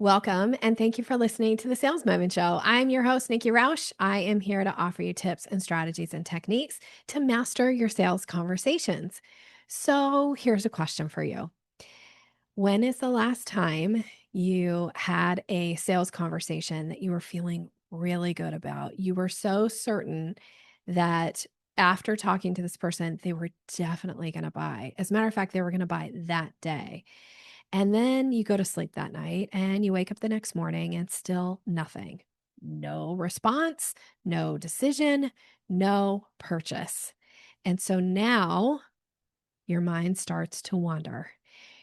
Welcome, and thank you for listening to the Sales Maven Show. I'm your host, Nikki Rausch. I am here to offer you tips and strategies and techniques to master your sales conversations. So, here's a question for you. When is the last time you had a sales conversation that you were feeling really good about? You were so certain that after talking to this person, they were definitely going to buy. As a matter of fact, they were going to buy that day. And then you go to sleep that night and you wake up the next morning and still nothing. No response, no decision, no purchase. And so now your mind starts to wander.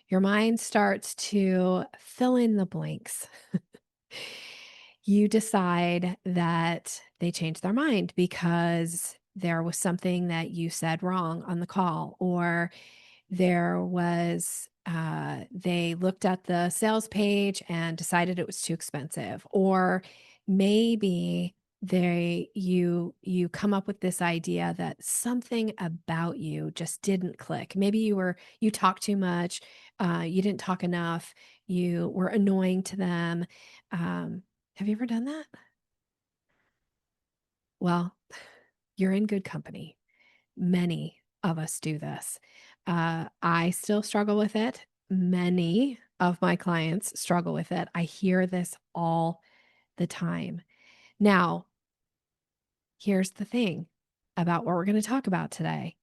Your mind starts to fill in the blanks. You decide that they changed their mind because there was something that you said wrong on the call, or they looked at the sales page and decided it was too expensive, or maybe you come up with this idea that something about you just didn't click. Maybe you talked too much, you didn't talk enough, you were annoying to them. Have you ever done that? Well, you're in good company. Many of us do this. I still struggle with it. Many of my clients struggle with it. I hear this all the time. Now, here's the thing about what we're going to talk about today.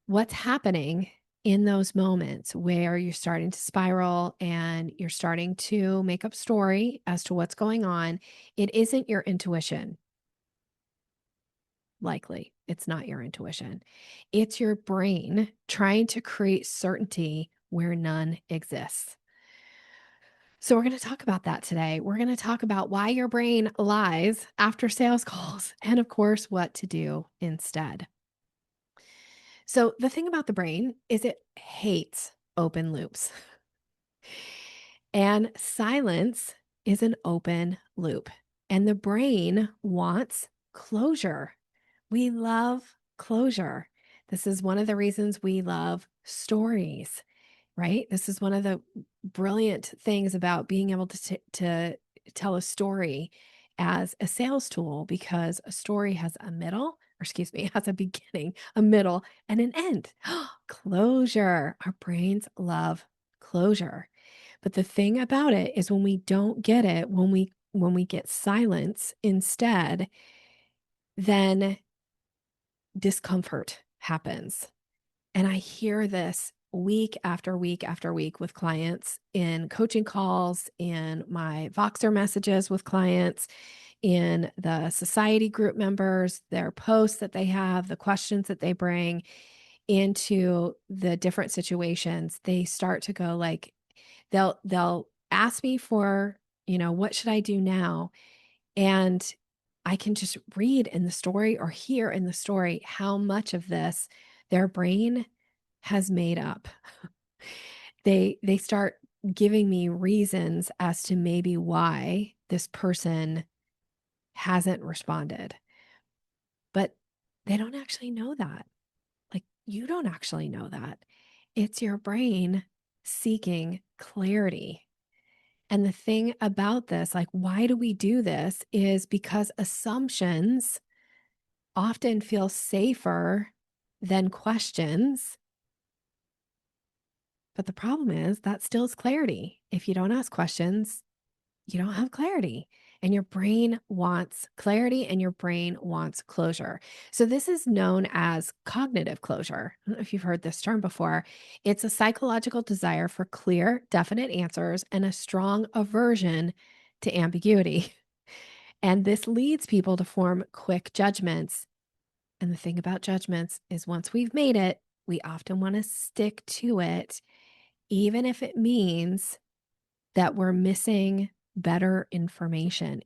What's happening in those moments where you're starting to spiral and you're starting to make up story as to what's going on? It isn't your intuition. Likely, it's not your intuition. It's your brain trying to create certainty where none exists. So, we're going to talk about that today. We're going to talk about why your brain lies after sales calls and, of course, what to do instead. So, the thing about the brain is it hates open loops, and silence is an open loop. And the brain wants closure. We love closure. This is one of the reasons we love stories, right? This is one of the brilliant things about being able to tell a story as a sales tool, because a story has a middle, or excuse me, has a beginning, a middle, and an end. Closure. Our brains love closure. But the thing about it is when we don't get it, when we get silence instead, then discomfort happens. And I hear this week after week after week with clients, in coaching calls, in my Voxer messages with clients, in the society group members, their posts that they have, the questions that they bring into the different situations. They start to go like, they'll ask me for, what should I do now? And I can just read in the story or hear in the story how much of this their brain has made up. They start giving me reasons as to maybe why this person hasn't responded. But they don't actually know that. Like, you don't actually know that. It's your brain seeking clarity. And the thing about this, like, why do we do this, is because assumptions often feel safer than questions. But the problem is that stills clarity. If you don't ask questions, you don't have clarity. And your brain wants clarity and your brain wants closure. So, this is known as cognitive closure. I don't know if you've heard this term before. It's a psychological desire for clear, definite answers and a strong aversion to ambiguity. And this leads people to form quick judgments. And the thing about judgments is once we've made it, we often want to stick to it, even if it means that we're missing better information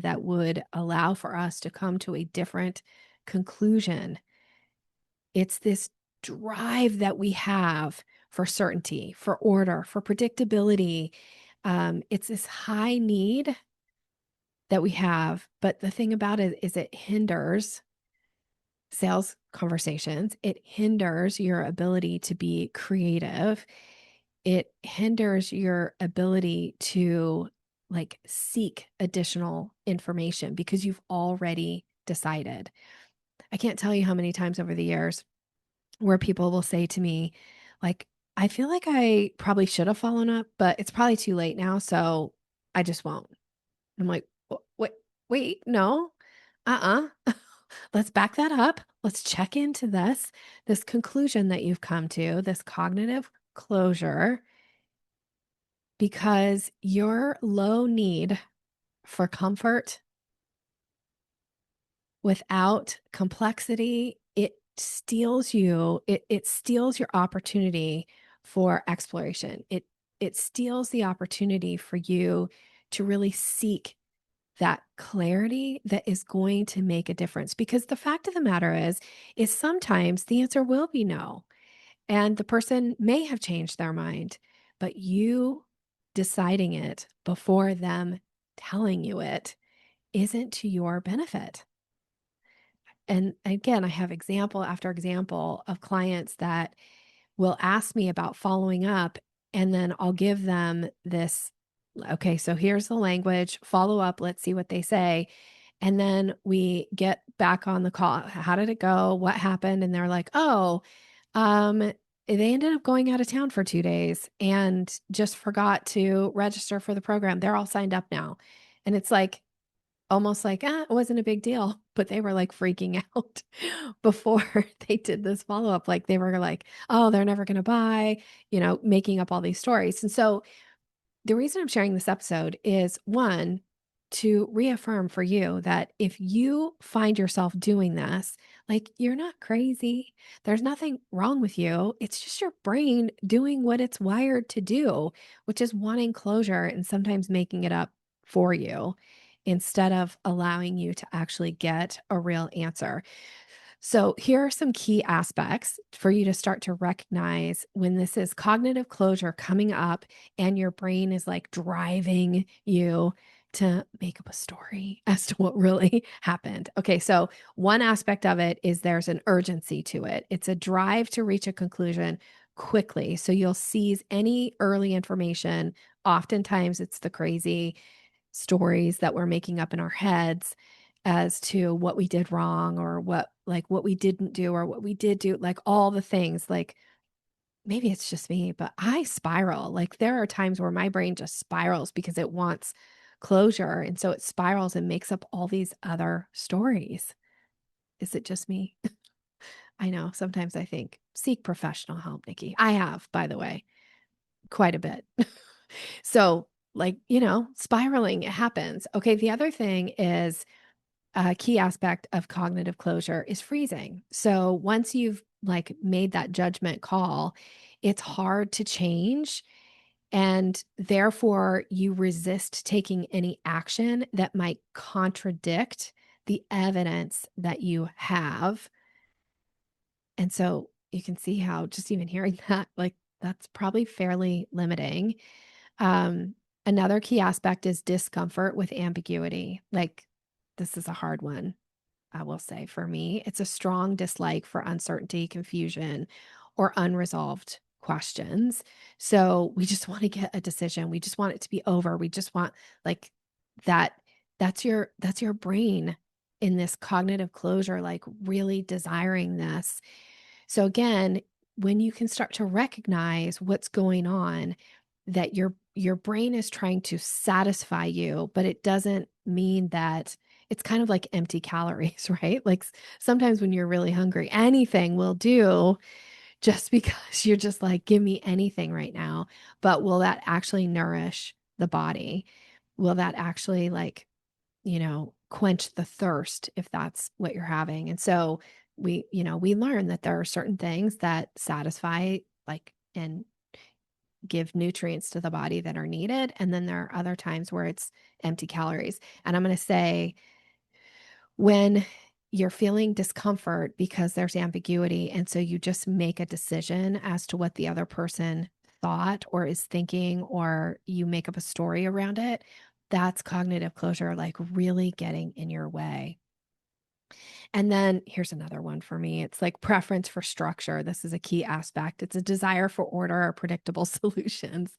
that would allow for us to come to a different conclusion. It's this drive that we have for certainty, for order, for predictability. It's this high need that we have. But the thing about it is it hinders sales conversations. It hinders your ability to be creative. it hinders your ability to like seek additional information because you've already decided. I can't tell you how many times over the years where people will say to me, like, I feel like I probably should have followed up, but it's probably too late now. So I just won't. I'm like, wait, wait, no, let's back that up. Let's check into this conclusion that you've come to, this cognitive closure, because your low need for comfort without complexity, it steals your opportunity for exploration. It steals the opportunity for you to really seek that clarity that is going to make a difference. Because the fact of the matter is sometimes the answer will be no. And the person may have changed their mind, but you deciding it before them telling you it isn't to your benefit. And again, I have example after example of clients that will ask me about following up, and then I'll give them this, okay, so here's the language, follow up, let's see what they say. And then we get back on the call. How did it go? What happened? And they're like, oh, um, they ended up going out of town for 2 days and just forgot to register for the program. They're all signed up now. And it's like, almost like, it wasn't a big deal, but they were like freaking out before they did this follow-up. Like they were like, oh, they're never going to buy, making up all these stories. And so the reason I'm sharing this episode is one, to reaffirm for you that if you find yourself doing this, like you're not crazy. There's nothing wrong with you. It's just your brain doing what it's wired to do, which is wanting closure and sometimes making it up for you instead of allowing you to actually get a real answer. So, here are some key aspects for you to start to recognize when this is cognitive closure coming up and your brain is like driving you to make up a story as to what really happened. Okay, so one aspect of it is there's an urgency to it, it's a drive to reach a conclusion quickly. So, you'll seize any early information. Oftentimes, it's the crazy stories that we're making up in our heads as to what we did wrong or what we didn't do or what we did do, like all the things. Like maybe it's just me, but I spiral. Like there are times where my brain just spirals because it wants closure, and so it spirals and makes up all these other stories. Is it just me? I know sometimes I think seek professional help, Nikki. I have, by the way, quite a bit. So, like, spiraling, it happens. Okay, the other thing is a key aspect of cognitive closure is freezing. So, once you've like made that judgment call, it's hard to change, and therefore you resist taking any action that might contradict the evidence that you have. And so you can see how just even hearing that, like, that's probably fairly limiting. Um, Another key aspect is discomfort with ambiguity. Like, this is a hard one, I will say for me. It's a strong dislike for uncertainty, confusion, or unresolved questions. So we just want to get a decision. We just want it to be over. We just want like that. That's your brain in this cognitive closure, like really desiring this. So again, when you can start to recognize what's going on, that your brain is trying to satisfy you, but it doesn't mean that it's kind of like empty calories, right? Like sometimes when you're really hungry, anything will do just because you're just like, give me anything right now. But will that actually nourish the body? Will that actually like quench the thirst if that's what you're having? And so we learn that there are certain things that satisfy like and give nutrients to the body that are needed. And then there are other times where it's empty calories. And I'm going to say when you're feeling discomfort because there's ambiguity, and so you just make a decision as to what the other person thought or is thinking, or you make up a story around it, that's cognitive closure, like really getting in your way. And then here's another one for me. It's like preference for structure. This is a key aspect. It's a desire for order or predictable solutions.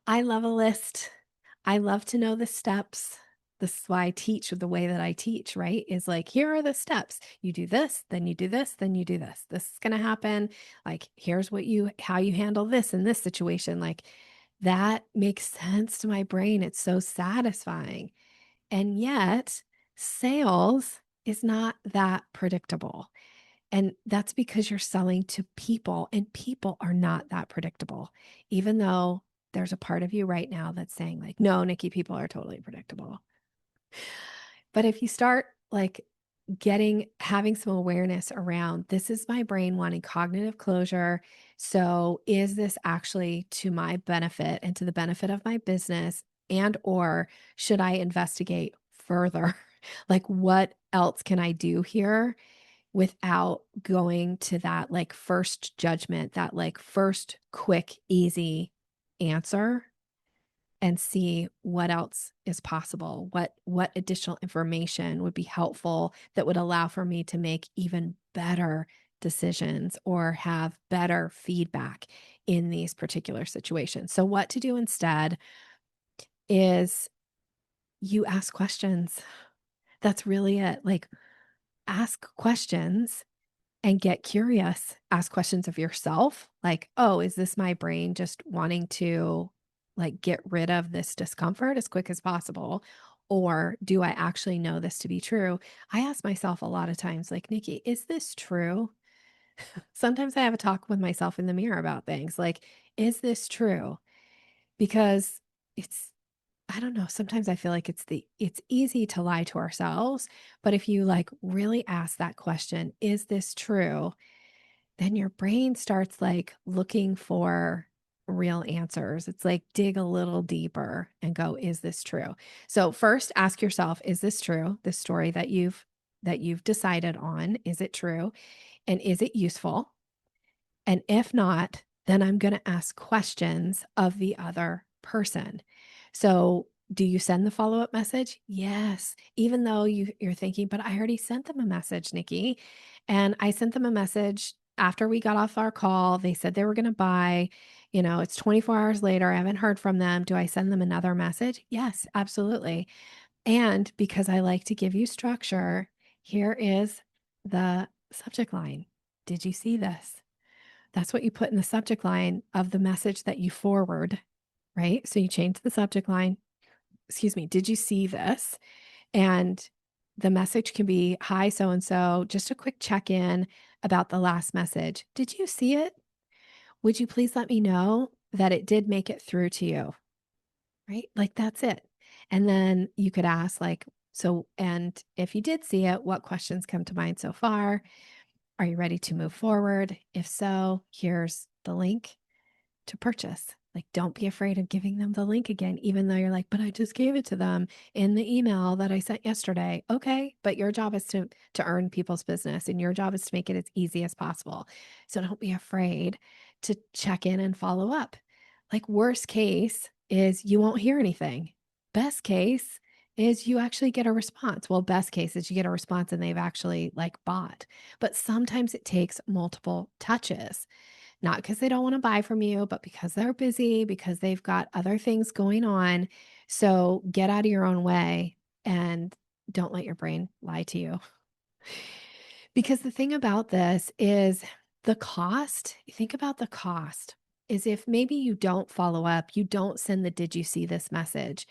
I love a list. I love to know the steps. This is why I teach the way that I teach, right? Is like, here are the steps. You do this, then you do this, then you do this. This is going to happen. Like, here's how you handle this in this situation. Like, that makes sense to my brain. It's so satisfying. And yet, sales is not that predictable. And that's because you're selling to people, and people are not that predictable. Even though there's a part of you right now that's saying, like, no, Nikki, people are totally predictable. But if you start like having some awareness around this is my brain wanting cognitive closure. So is this actually to my benefit and to the benefit of my business? And or should I investigate further? Like what else can I do here without going to that like first judgment, that like first quick, easy answer? And see what else is possible, what additional information would be helpful that would allow for me to make even better decisions or have better feedback in these particular situations. So what to do instead is you ask questions. That's really it. Like ask questions and get curious. Ask questions of yourself, like, oh, is this my brain just wanting to like get rid of this discomfort as quick as possible? Or do I actually know this to be true? I ask myself a lot of times, like, Nikki, is this true? Sometimes I have a talk with myself in the mirror about things like, is this true? Because it's, I don't know, sometimes I feel like it's easy to lie to ourselves, but if you like really ask that question, is this true? Then your brain starts like looking for real answers. It's like dig a little deeper and go, is this true? So first ask yourself, is this true? This story that you've decided on, is it true? And is it useful? And if not, then I'm going to ask questions of the other person. So, do you send the follow up message? Yes. Even though you're thinking, but I already sent them a message, Nikki. And I sent them a message after we got off our call. They said they were going to buy. It's 24 hours later. I haven't heard from them. Do I send them another message? Yes, absolutely. And because I like to give you structure, here is the subject line. Did you see this? That's what you put in the subject line of the message that you forward, right? So you change the subject line. Excuse me, did you see this? And the message can be, hi, so and so, just a quick check in about the last message. Did you see it? Would you please let me know that it did make it through to you? Right? Like that's it. And then you could ask, like, so, and if you did see it, what questions come to mind so far? Are you ready to move forward? If so, here's the link to purchase. Like, don't be afraid of giving them the link again, even though you're like, but I just gave it to them in the email that I sent yesterday. Okay. But your job is to earn people's business and your job is to make it as easy as possible. So don't be afraid to check in and follow up. Like, worst case is you won't hear anything. Best case is you actually get a response. Well, best case is you get a response and they've actually like bought. But sometimes it takes multiple touches. Not because they don't want to buy from you, but because they're busy, because they've got other things going on. So get out of your own way and don't let your brain lie to you. Because the thing about this is the cost, think about the cost, is if maybe you don't follow up, you don't send the did you see this message,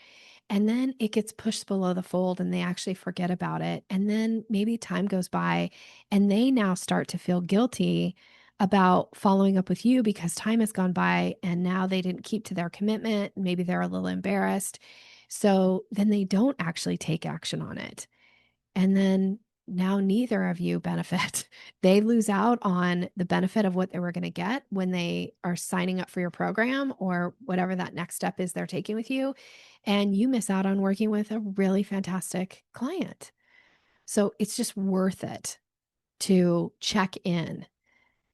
and then it gets pushed below the fold and they actually forget about it. And then maybe time goes by and they now start to feel guilty about following up with you because time has gone by and now they didn't keep to their commitment. Maybe they're a little embarrassed. So then they don't actually take action on it. And then now neither of you benefit. They lose out on the benefit of what they were going to get when they are signing up for your program or whatever that next step is they're taking with you. And you miss out on working with a really fantastic client. So it's just worth it to check in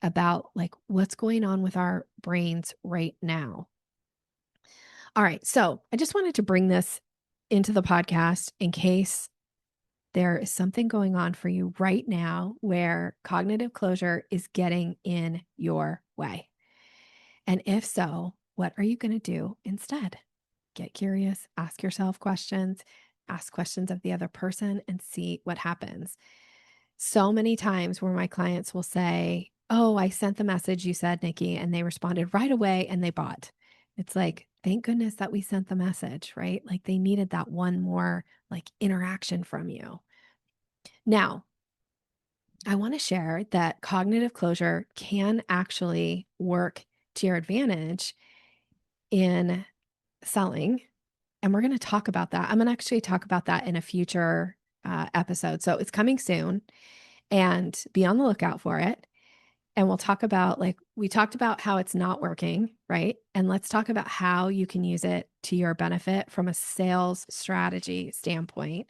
about like what's going on with our brains right now. All right. So I just wanted to bring this into the podcast in case there is something going on for you right now where cognitive closure is getting in your way. And if so, what are you going to do instead? Get curious, ask yourself questions, ask questions of the other person, and see what happens. So many times where my clients will say, "Oh, I sent the message you said, Nikki," and they responded right away and they bought. It's like, thank goodness that we sent the message, right? Like they needed that one more like interaction from you. Now, I want to share that cognitive closure can actually work to your advantage in selling. And we're going to talk about that. I'm going to actually talk about that in a future episode. So it's coming soon and be on the lookout for it. And we'll talk about, like, we talked about how it's not working, right? And let's talk about how you can use it to your benefit from a sales strategy standpoint.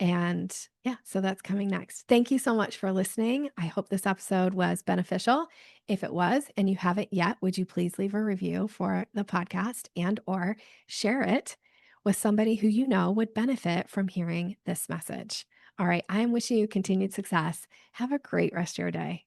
And yeah, so that's coming next. Thank you so much for listening. I hope this episode was beneficial. If it was and you haven't yet, would you please leave a review for the podcast and or share it with somebody who you know would benefit from hearing this message. All right, I am wishing you continued success. Have a great rest of your day.